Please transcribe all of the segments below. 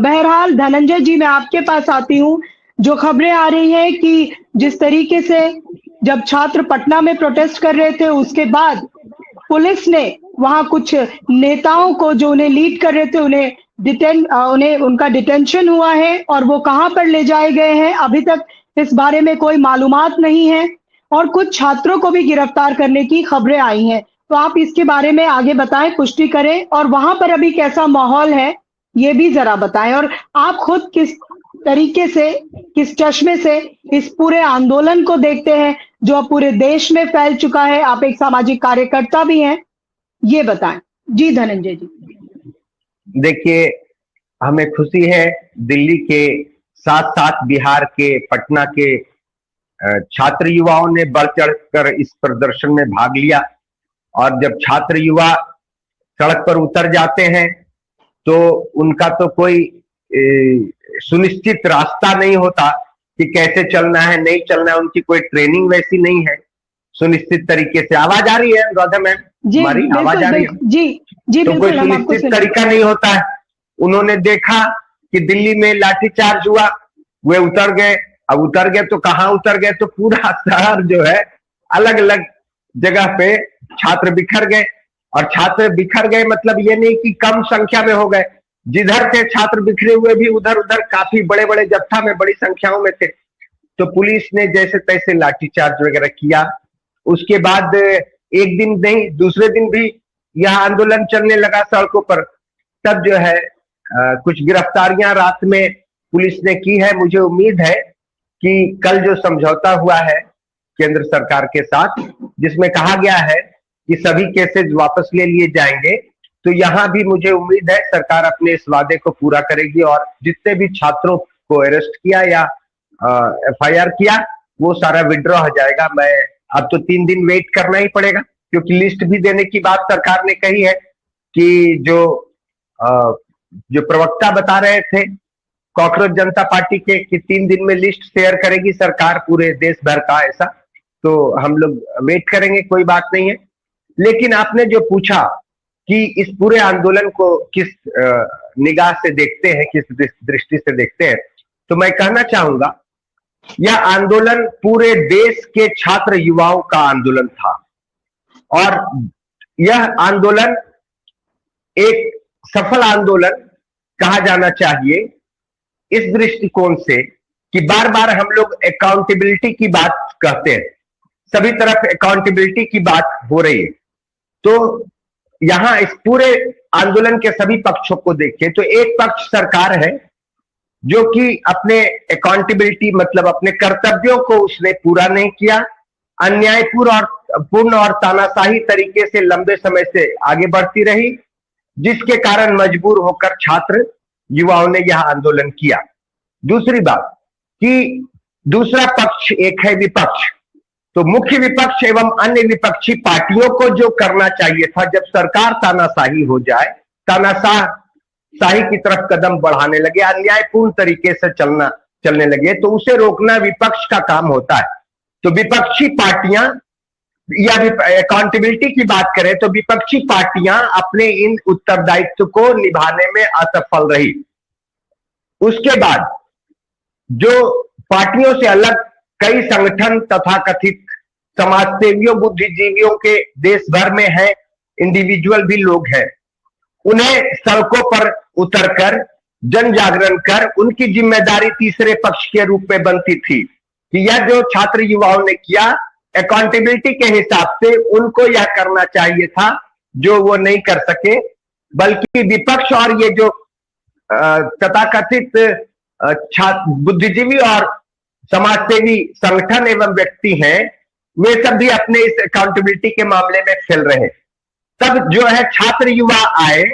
बहरहाल धनंजय जी, मैं आपके पास आती हूँ। जो खबरें आ रही हैं कि जिस तरीके से जब छात्र पटना में प्रोटेस्ट कर रहे थे, उसके बाद पुलिस ने वहाँ कुछ नेताओं को, जो उन्हें लीड कर रहे थे, उन्हें उनका डिटेंशन हुआ है और वो कहाँ पर ले जाए गए हैं, अभी तक इस बारे में कोई मालूमात नहीं है और कुछ छात्रों को भी गिरफ्तार करने की खबरें आई हैं। तो आप इसके बारे में आगे बताएँ, पुष्टि करें और वहाँ पर अभी कैसा माहौल है, ये भी ज़रा बताएँ और आप खुद किस तरीके से, किस चश्मे से इस पूरे आंदोलन को देखते हैं, जो अब पूरे देश में फैल चुका है? आप एक सामाजिक कार्यकर्ता भी हैं, ये बताएँ। जी, धनंजय जी। देखिए, हमें खुशी है दिल्ली के साथ-साथ बिहार के, पटना के छात्र युवाओं ने बढ़ चढ़कर इस प्रदर्शन में भाग लिया और जब छात्र युवा सड़क पर उतर जाते हैं तो उनका तो कोई सुनिश्चित रास्ता नहीं होता कि कैसे चलना है, नहीं चलना है, उनकी कोई ट्रेनिंग वैसी नहीं है सुनिश्चित तरीके से। आवाज आ रही है राधा मैम? हमारी आवाज आ रही है? जी तो कोई सुनिश्चित तरीका नहीं होता है। उन्होंने देखा कि दिल्ली में लाठीचार्ज हुआ, वे उतर गए। अब उतर गए तो कहाँ उतर गए? तो पूरा शहर जो है अलग अलग जगह पे छात्र बिखर गए। और छात्र बिखर गए मतलब ये नहीं कि कम संख्या में हो गए, जिधर थे छात्र बिखरे हुए भी उधर उधर काफी बड़े बड़े जत्था में, बड़ी संख्याओं में थे। तो पुलिस ने जैसे तैसे लाठीचार्ज वगैरह किया। उसके बाद एक दिन नहीं, दूसरे दिन भी यह आंदोलन चलने लगा सड़कों पर। तब जो है कुछ गिरफ्तारियां रात में पुलिस ने की है। मुझे उम्मीद है कि कल जो समझौता हुआ है केंद्र सरकार के साथ, जिसमें कहा गया है कि सभी केसेज वापस ले लिए जाएंगे, तो यहां भी मुझे उम्मीद है सरकार अपने इस वादे को पूरा करेगी और जितने भी छात्रों को अरेस्ट किया या एफआईआर किया वो सारा विड्रॉ हो जाएगा। मैं अब तो 3 दिन वेट करना ही पड़ेगा, क्योंकि लिस्ट भी देने की बात सरकार ने कही है कि जो प्रवक्ता बता रहे थे कॉकरोच जनता पार्टी के कि 3 दिन में लिस्ट शेयर करेगी सरकार पूरे देश भर का, ऐसा। तो हम लोग वेट करेंगे, कोई बात नहीं है। लेकिन आपने जो पूछा कि इस पूरे आंदोलन को किस निगाह से देखते हैं, किस दृष्टि से देखते हैं, तो मैं कहना चाहूंगा यह आंदोलन पूरे देश के छात्र युवाओं का आंदोलन था और यह आंदोलन एक सफल आंदोलन कहा जाना चाहिए इस दृष्टिकोण से कि बार बार हम लोग अकाउंटेबिलिटी की बात कहते हैं, सभी तरफ अकाउंटेबिलिटी की बात हो रही है। तो यहां इस पूरे आंदोलन के सभी पक्षों को देखें तो एक पक्ष सरकार है जो कि अपने अकाउंटेबिलिटी मतलब अपने कर्तव्यों को उसने पूरा नहीं किया, अन्यायपूर्ण और तानाशाही तरीके से लंबे समय से आगे बढ़ती रही, जिसके कारण मजबूर होकर छात्र युवाओं ने यह आंदोलन किया। दूसरी बात कि दूसरा पक्ष एक है विपक्ष। तो मुख्य विपक्ष एवं अन्य विपक्षी पार्टियों को जो करना चाहिए था, जब सरकार तानाशाही हो जाए, तानाशाही की तरफ कदम बढ़ाने लगे, अन्यायपूर्ण तरीके से चलने लगे, तो उसे रोकना विपक्ष का काम होता है। तो विपक्षी पार्टियां या अकाउंटेबिलिटी की बात करें तो विपक्षी पार्टियां अपने इन उत्तरदायित्व को निभाने में असफल रही। उसके बाद जो पार्टियों से अलग कई संगठन तथा कथित समाजसेवियों, बुद्धिजीवियों के देश भर में हैं, इंडिविजुअल भी लोग हैं, उन्हें सड़कों पर उतरकर जन जागरण कर उनकी जिम्मेदारी तीसरे पक्ष के रूप में बनती थी कि यह जो छात्र युवाओं ने किया अकाउंटेबिलिटी के हिसाब से उनको यह करना चाहिए था जो वो नहीं कर सके, बल्कि विपक्ष और ये जो तथाकथित बुद्धिजीवी और समाजसेवी संगठन एवं व्यक्ति हैं, वे सब भी अपने इस अकाउंटेबिलिटी के मामले में फेल रहे। तब जो है छात्र युवा आए,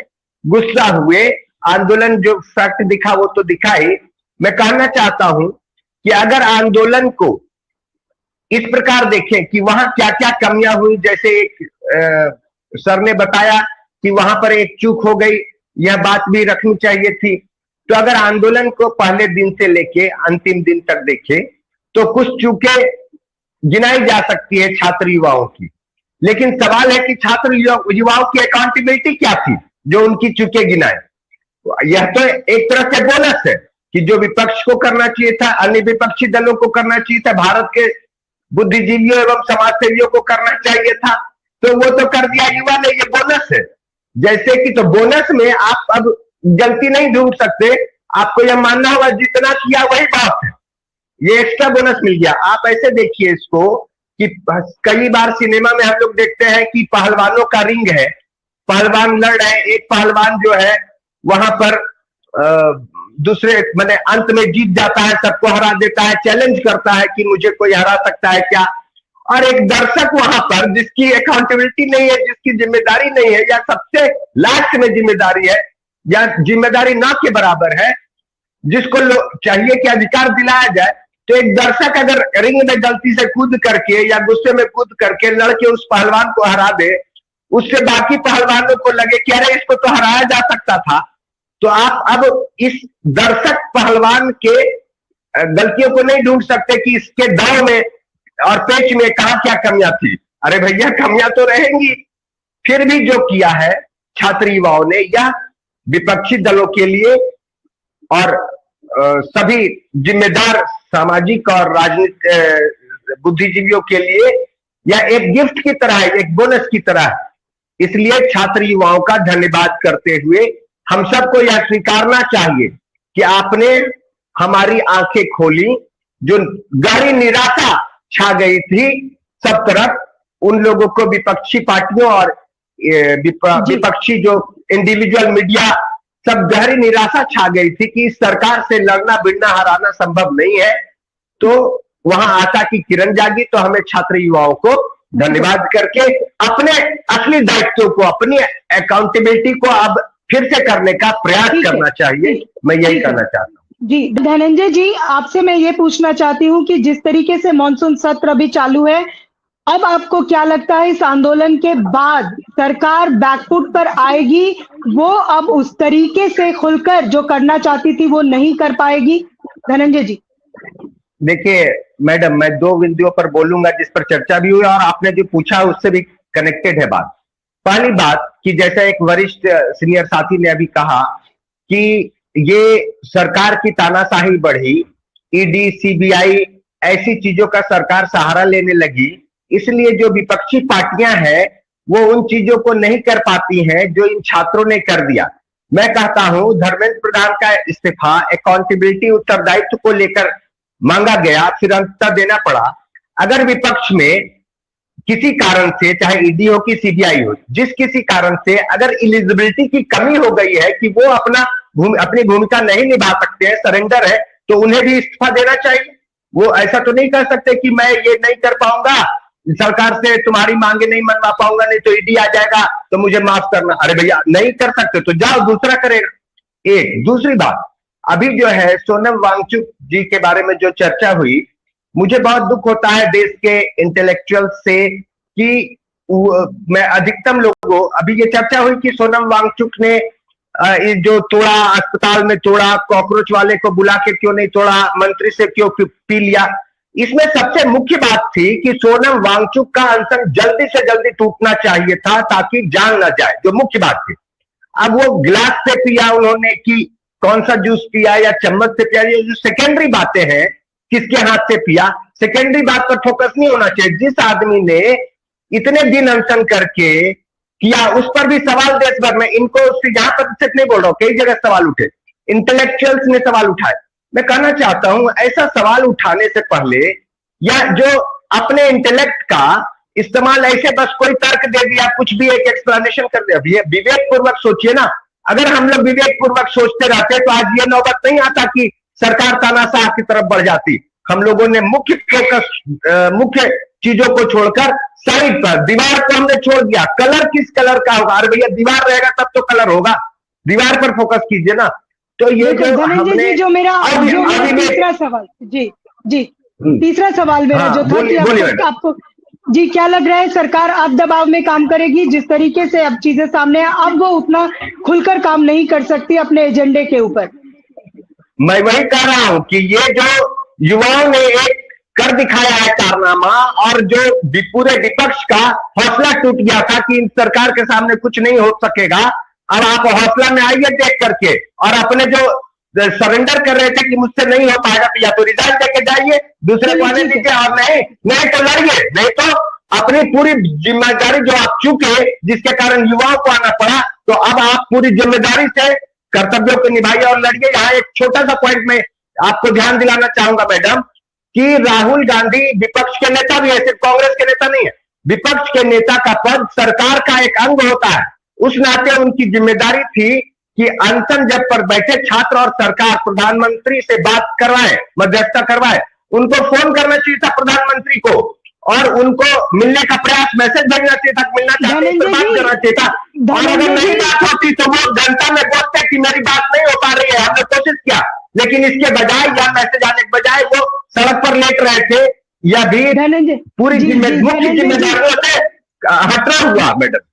गुस्सा हुए, आंदोलन जो फैक्ट दिखा वो तो दिखा ही। मैं कहना चाहता हूं कि अगर आंदोलन को इस प्रकार देखें कि वहां क्या क्या कमियां हुई, जैसे एक सर ने बताया कि वहां पर एक चूक हो गई, यह बात भी रखनी चाहिए थी। तो अगर आंदोलन को पहले दिन से लेके अंतिम दिन तक देखें तो कुछ चूकें गिनाई जा सकती है छात्र युवाओं की, लेकिन सवाल है कि छात्र युवाओं की अकाउंटेबिलिटी क्या थी जो उनकी चूकें गिनाए। यह तो एक तरह से बोनस है कि जो विपक्ष को करना चाहिए था, अन्य विपक्षी दलों को करना चाहिए था, भारत के बुद्धिजीवियों एवं समाजसेवियों को करना चाहिए था, तो वो तो कर दिया युवा ने, ये बोनस है। जैसे कि तो बोनस में आप अब गलती नहीं ढूंढ सकते, आपको यह मानना होगा जितना किया वही बात है, ये एक्स्ट्रा बोनस मिल गया। आप ऐसे देखिए इसको कि कई बार सिनेमा में हम लोग देखते हैं कि पहलवानों का रिंग है, पहलवान लड़ रहे हैं, एक पहलवान जो है वहां पर दूसरे माने अंत में जीत जाता है, सबको हरा देता है, चैलेंज करता है कि मुझे कोई हरा सकता है क्या, और एक दर्शक वहां पर जिसकी अकाउंटेबिलिटी नहीं है, जिसकी जिम्मेदारी नहीं है, या सबसे लास्ट में जिम्मेदारी है, या जिम्मेदारी ना के बराबर है, जिसको चाहिए कि अधिकार दिलाया जाए, तो एक दर्शक अगर रिंग में गलती से कूद करके या गुस्से में कूद करके लड़के उस पहलवान को हरा दे, उससे बाकी पहलवानों को लगे कि अरे इसको तो हराया जा सकता था, तो आप अब इस दर्शक पहलवान के गलतियों को नहीं ढूंढ सकते कि इसके दांव में और पेच में कहां क्या कमियां थी। अरे भैया कमियां तो रहेंगी। फिर भी जो किया है छात्र युवाओं ने, यह विपक्षी दलों के लिए और सभी जिम्मेदार सामाजिक और राजनीतिक बुद्धिजीवियों के लिए यह एक गिफ्ट की तरह है, एक बोनस की तरह है। इसलिए छात्र युवाओं का धन्यवाद करते हुए हम सबको यह स्वीकारना चाहिए कि आपने हमारी आंखें खोली। जो गहरी निराशा छा गई थी सब तरफ, उन लोगों को विपक्षी पार्टियों और विपक्षी जो इंडिविजुअल मीडिया, सब गहरी निराशा छा गई थी कि इस सरकार से लड़ना भिड़ना हराना संभव नहीं है, तो वहां आशा की किरण जागी। तो हमें छात्र युवाओं को धन्यवाद करके अपने असली दायित्व को, अपनी अकाउंटेबिलिटी को अब फिर से करने का प्रयास करना चाहिए। मैं यही कहना चाहता हूँ। जी धनंजय जी, आपसे मैं ये पूछना चाहती हूँ कि जिस तरीके से मॉनसून सत्र अभी चालू है, अब आपको क्या लगता है इस आंदोलन के बाद सरकार बैकफुट पर आएगी, वो अब उस तरीके से खुलकर जो करना चाहती थी वो नहीं कर पाएगी? धनंजय जी। देखिए मैडम, मैं दो बिंदुओं पर बोलूंगा जिस पर चर्चा भी हुई और आपने जो पूछा उससे भी कनेक्टेड है बात। पहली बात कि जैसा एक वरिष्ठ सीनियर साथी ने अभी कहा कि ये सरकार की तानाशाही बढ़ी, ईडी सीबीआई ऐसी चीजों का सरकार सहारा लेने लगी, इसलिए जो विपक्षी पार्टियां हैं वो उन चीजों को नहीं कर पाती हैं जो इन छात्रों ने कर दिया। मैं कहता हूं धर्मेंद्र प्रधान का इस्तीफा अकाउंटेबिलिटी, उत्तरदायित्व को लेकर मांगा गया, फिर अंततः देना पड़ा। अगर विपक्ष में किसी कारण से, चाहे ईडी हो कि सीबीआई हो, जिस किसी कारण से अगर एलिजिबिलिटी की कमी हो गई है कि वो अपनी भूमिका नहीं निभा सकते हैं, सरेंडर है, तो उन्हें भी इस्तीफा देना चाहिए। वो ऐसा तो नहीं कर सकते कि मैं ये नहीं कर पाऊंगा, सरकार से तुम्हारी मांगे नहीं मनवा पाऊंगा, नहीं तो ईडी आ जाएगा तो मुझे माफ करना। अरे भैया नहीं कर सकते तो जाओ दूसरा करेगा। एक दूसरी बात, अभी जो है सोनम वांगचुक जी के बारे में जो चर्चा हुई, मुझे बहुत दुख होता है देश के इंटेलेक्चुअल से कि मैं अधिकतम लोगों, अभी ये चर्चा हुई कि सोनम वांगचुक ने जो तोड़ा, अस्पताल में तोड़ा, कॉकरोच वाले को बुला के क्यों नहीं तोड़ा, मंत्री से क्यों पी लिया। इसमें सबसे मुख्य बात थी कि सोनम वांगचुक का अनशन जल्दी से जल्दी टूटना चाहिए था ताकि जान ना जाए, जो मुख्य बात थी। अब वो गिलास से पिया उन्होंने कि कौन सा जूस पिया या चम्मच से पिया, ये जो सेकेंडरी बातें हैं, किसके हाथ से पिया, सेकेंडरी बात पर फोकस नहीं होना चाहिए। जिस आदमी ने इतने दिन अनशन करके किया उस पर भी सवाल देश भर में, इनको यहां प्रतिशत नहीं बोल रहा हूं, कई जगह सवाल उठे, इंटेलेक्चुअल्स ने सवाल उठाए। मैं कहना चाहता हूं ऐसा सवाल उठाने से पहले, या जो अपने इंटेलेक्ट का इस्तेमाल ऐसे बस कोई तर्क दे दिया, कुछ भी एक एक्सप्लेनेशन कर दिया, विवेक पूर्वक सोचिए ना। अगर हम लोग विवेक पूर्वक सोचते रहते तो आज ये नौबत नहीं आता कि सरकार तानाशाह की तरफ बढ़ जाती। हम लोगों ने मुख्य फोकस, मुख्य चीजों को छोड़कर साइड पर, दीवार को हमने छोड़ दिया। कलर किस कलर का होगा, अरे भैया दीवार रहेगा तब तो कलर होगा, दीवार पर फोकस कीजिए ना। तो ये जो हमने जो मेरा तीसरा सवाल, जी तीसरा सवाल मेरा जो था कि आपको जी क्या लग रहा है, सरकार अब दबाव में काम करेगी? जिस तरीके से अब चीजें सामने है, अब वो उतना खुलकर काम नहीं कर सकती अपने एजेंडे के ऊपर। मैं वही कह रहा हूं कि ये जो युवाओं ने एक कर दिखाया है कारनामा, और जो पूरे विपक्ष का हौसला टूट गया था कि इन सरकार के सामने कुछ नहीं हो सकेगा, अब आप हौसला में आइए देख करके, और अपने जो सरेंडर कर रहे थे कि मुझसे नहीं हो पाएगा तो या तो रिजाइन देके जाइए, दूसरे को आने दीजिए, और नहीं तो लड़िए, नहीं तो अपनी पूरी जिम्मेदारी जो आप चूके जिसके कारण युवाओं को आना पड़ा, तो अब आप पूरी जिम्मेदारी से कर्तव्यों को निभाइए और लड़िए। यहाँ एक छोटा सा पॉइंट में आपको ध्यान दिलाना चाहूंगा मैडम, कि राहुल गांधी विपक्ष के नेता भी है, सिर्फ कांग्रेस के नेता नहीं है। विपक्ष के नेता का पद सरकार का एक अंग होता है, उस नाते उनकी जिम्मेदारी थी कि अनशन जब पर बैठे छात्र और सरकार प्रधानमंत्री से बात करवाए, मध्यस्थता करवाए, उनको फोन करना चाहिए था प्रधानमंत्री को, और उनको मिलने का प्रयास, मैसेज भेजना चाहिए था, मिलना चाहते तो बात करना चाहिए था। और अगर नहीं बात होती तो वो जनता में बोलते कि मेरी बात नहीं हो पा रही है, हमने कोशिश किया, लेकिन इसके बजाय या मैसेज आने के बजाय वो सड़क पर लेट रहे थे, या भी पूरी मुख्य जिम्मेदारियों से हटा हुआ मैडम।